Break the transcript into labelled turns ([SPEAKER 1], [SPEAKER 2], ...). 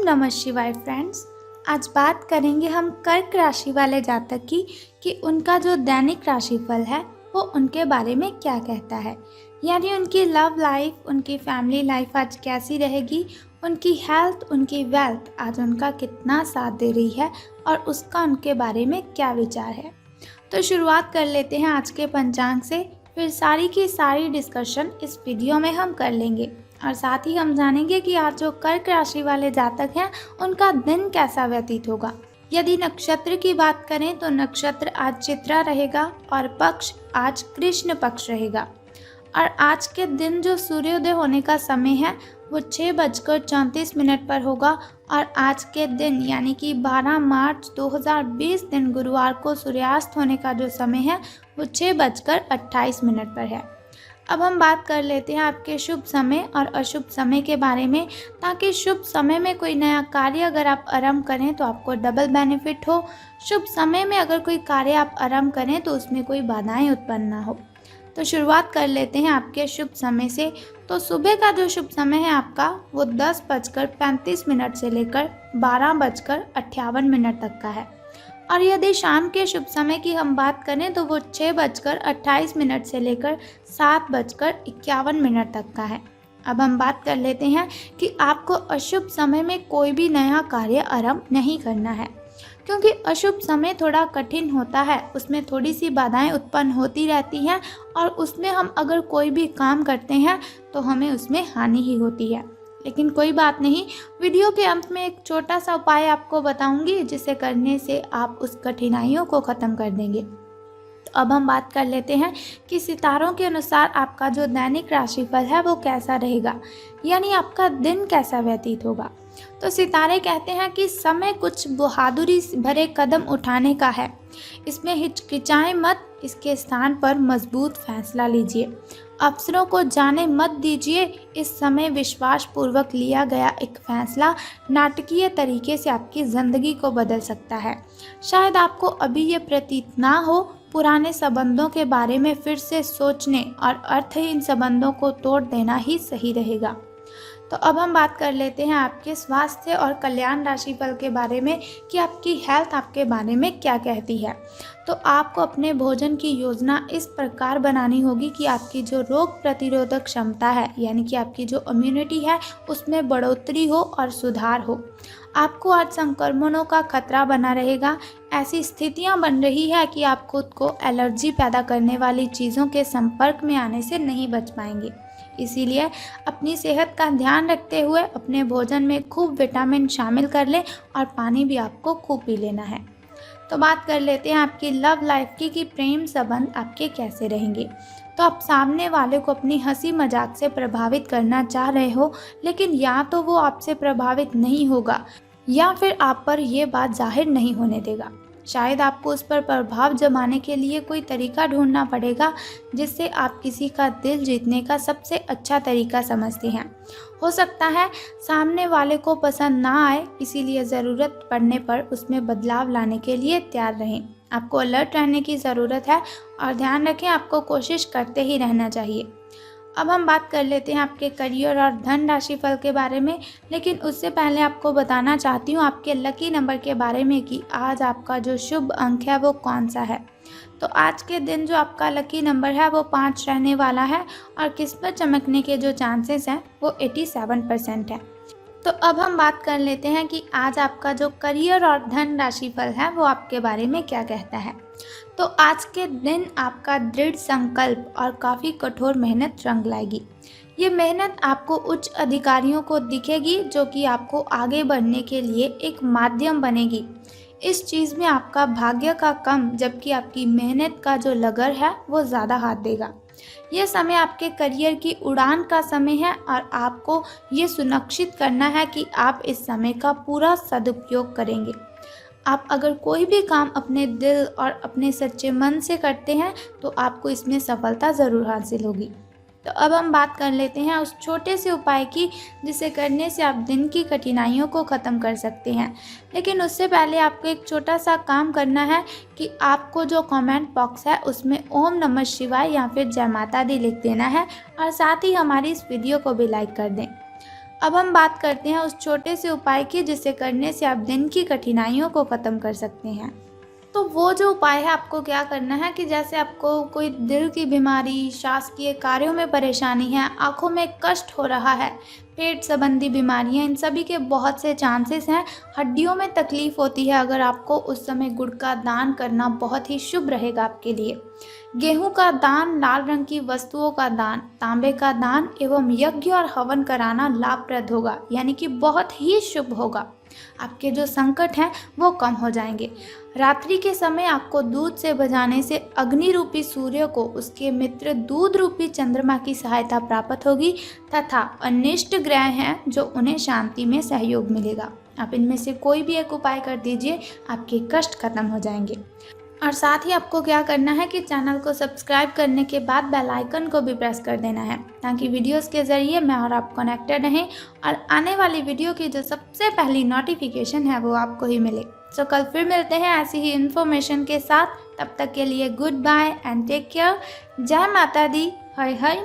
[SPEAKER 1] नमः शिवाय फ्रेंड्स। आज बात करेंगे हम कर्क राशि वाले जातक की कि उनका जो दैनिक राशिफल है वो उनके बारे में क्या कहता है, यानी उनकी लव लाइफ, उनकी फैमिली लाइफ आज कैसी रहेगी, उनकी हेल्थ, उनकी वेल्थ आज उनका कितना साथ दे रही है और उसका उनके बारे में क्या विचार है। तो शुरुआत कर लेते हैं आज के पंचांग से, फिर सारी की सारी डिस्कशन इस वीडियो में हम कर लेंगे और साथ ही हम जानेंगे कि आज जो कर्क राशि वाले जातक हैं उनका दिन कैसा व्यतीत होगा। यदि नक्षत्र की बात करें तो नक्षत्र आज चित्रा रहेगा और पक्ष आज कृष्ण पक्ष रहेगा। और आज के दिन जो सूर्योदय होने का समय है वो 6:34 पर होगा और आज के दिन यानी कि 12 मार्च 2020 दिन गुरुवार को सूर्यास्त होने का जो समय है वो 6:28 पर है। अब हम बात कर लेते हैं आपके शुभ समय और अशुभ समय के बारे में, ताकि शुभ समय में कोई नया कार्य अगर आप आरंभ करें तो आपको डबल बेनिफिट हो। शुभ समय में अगर कोई कार्य आप आरंभ करें तो उसमें कोई बाधाएं उत्पन्न ना हो। तो शुरुआत कर लेते हैं आपके शुभ समय से। तो सुबह का जो शुभ समय है आपका वो 10:35 से लेकर 12:58 तक का है। और यदि शाम के शुभ समय की हम बात करें तो वो 6:28 से लेकर 7:51 तक का है। अब हम बात कर लेते हैं कि आपको अशुभ समय में कोई भी नया कार्य आरंभ नहीं करना है, क्योंकि अशुभ समय थोड़ा कठिन होता है, उसमें थोड़ी सी बाधाएं उत्पन्न होती रहती हैं और उसमें हम अगर कोई भी काम करते हैं तो हमें उसमें हानि ही होती है। लेकिन कोई बात नहीं, वीडियो के अंत में एक छोटा सा उपाय आपको बताऊंगी जिसे करने से आप उस कठिनाइयों को ख़त्म कर देंगे। तो अब हम बात कर लेते हैं कि सितारों के अनुसार आपका जो दैनिक राशिफल है वो कैसा रहेगा, यानी आपका दिन कैसा व्यतीत होगा। तो सितारे कहते हैं कि समय कुछ बहादुरी भरे कदम उठाने का है, इसमें हिचकिचाएं मत, इसके स्थान पर मजबूत फैसला लीजिए। अफसरों को जाने मत दीजिए, इस समय विश्वास पूर्वक लिया गया एक फैसला नाटकीय तरीके से आपकी ज़िंदगी को बदल सकता है। शायद आपको अभी ये प्रतीत ना हो, पुराने संबंधों के बारे में फिर से सोचने और अर्थहीन संबंधों को तोड़ देना ही सही रहेगा। तो अब हम बात कर लेते हैं आपके स्वास्थ्य और कल्याण राशिफल के बारे में कि आपकी हेल्थ आपके बारे में क्या कहती है। तो आपको अपने भोजन की योजना इस प्रकार बनानी होगी कि आपकी जो रोग प्रतिरोधक क्षमता है, यानी कि आपकी जो इम्यूनिटी है, उसमें बढ़ोतरी हो और सुधार हो। आपको आज संक्रमणों का खतरा बना रहेगा। ऐसी स्थितियां बन रही है कि आप खुद को एलर्जी पैदा करने वाली चीज़ों के संपर्क में आने से नहीं बच पाएंगे। इसीलिए अपनी सेहत का ध्यान रखते हुए अपने भोजन में खूब विटामिन शामिल कर लें और पानी भी आपको खूब पी लेना है। तो बात कर लेते हैं आपकी लव लाइफ की कि प्रेम संबंध आपके कैसे रहेंगे। तो आप सामने वाले को अपनी हंसी मजाक से प्रभावित करना चाह रहे हो, लेकिन या तो वो आपसे प्रभावित नहीं होगा या फिर आप पर ये बात जाहिर नहीं होने देगा। शायद आपको उस पर प्रभाव जमाने के लिए कोई तरीका ढूंढना पड़ेगा जिससे आप किसी का दिल जीतने का सबसे अच्छा तरीका समझते हैं। हो सकता है सामने वाले को पसंद ना आए, इसीलिए ज़रूरत पड़ने पर उसमें बदलाव लाने के लिए तैयार रहें। आपको अलर्ट रहने की ज़रूरत है और ध्यान रखें, आपको कोशिश करते ही रहना चाहिए। अब हम बात कर लेते हैं आपके करियर और धन राशिफल के बारे में, लेकिन उससे पहले आपको बताना चाहती हूँ आपके लकी नंबर के बारे में कि आज आपका जो शुभ अंक है वो कौन सा है। तो आज के दिन जो आपका लकी नंबर है वो 5 रहने वाला है और किस्मत चमकने के जो चांसेस हैं वो 87% है। तो अब हम बात कर लेते हैं कि आज आपका जो करियर और धन राशिफल है वो आपके बारे में क्या कहता है। तो आज के दिन आपका दृढ़ संकल्प और काफ़ी कठोर मेहनत रंग लाएगी। ये मेहनत आपको उच्च अधिकारियों को दिखेगी, जो कि आपको आगे बढ़ने के लिए एक माध्यम बनेगी। इस चीज़ में आपका भाग्य का कम, जबकि आपकी मेहनत का जो लगन है वो ज़्यादा हाथ देगा। यह समय आपके करियर की उड़ान का समय है और आपको ये सुनिश्चित करना है कि आप इस समय का पूरा सदुपयोग करेंगे। आप अगर कोई भी काम अपने दिल और अपने सच्चे मन से करते हैं तो आपको इसमें सफलता ज़रूर हासिल होगी। तो अब हम बात कर लेते हैं उस छोटे से उपाय की जिसे करने से आप दिन की कठिनाइयों को ख़त्म कर सकते हैं। लेकिन उससे पहले आपको एक छोटा सा काम करना है कि आपको जो कमेंट बॉक्स है उसमें ओम नमः शिवाय या फिर जय माता दी लिख देना है और साथ ही हमारी इस वीडियो को भी लाइक कर दें। अब हम बात करते हैं उस छोटे से उपाय की जिसे करने से आप दिन की कठिनाइयों को ख़त्म कर सकते हैं। तो वो जो उपाय है आपको क्या करना है कि जैसे आपको कोई दिल की बीमारी, शासकीय कार्यों में परेशानी है, आँखों में कष्ट हो रहा है, पेट संबंधी बीमारियां, इन सभी के बहुत से चांसेस हैं। हड्डियों में तकलीफ होती है, अगर आपको उस समय गुड़ का दान करना बहुत ही शुभ रहेगा आपके लिए। गेहूं का दान, लाल रंग की वस्तुओं का दान, तांबे का दान एवं यज्ञ और हवन कराना लाभप्रद होगा, यानी कि बहुत ही शुभ होगा। आपके जो संकट हैं वो कम हो जाएंगे। रात्रि के समय आपको दूध से बजाने से अग्नि रूपी सूर्य को उसके मित्र दूध रूपी चंद्रमा की सहायता प्राप्त होगी तथा अनिष्ट ग्रह हैं जो उन्हें शांति में सहयोग मिलेगा। आप इनमें से कोई भी एक उपाय कर दीजिए, आपके कष्ट खत्म हो जाएंगे। और साथ ही आपको क्या करना है कि चैनल को सब्सक्राइब करने के बाद बेल आइकन को भी प्रेस कर देना है, ताकि वीडियोस के ज़रिए मैं और आप कनेक्टेड रहें और आने वाली वीडियो की जो सबसे पहली नोटिफिकेशन है वो आपको ही मिले। तो कल फिर मिलते हैं ऐसी ही इन्फॉर्मेशन के साथ। तब तक के लिए good bye and take care. जय माता दी। हर हर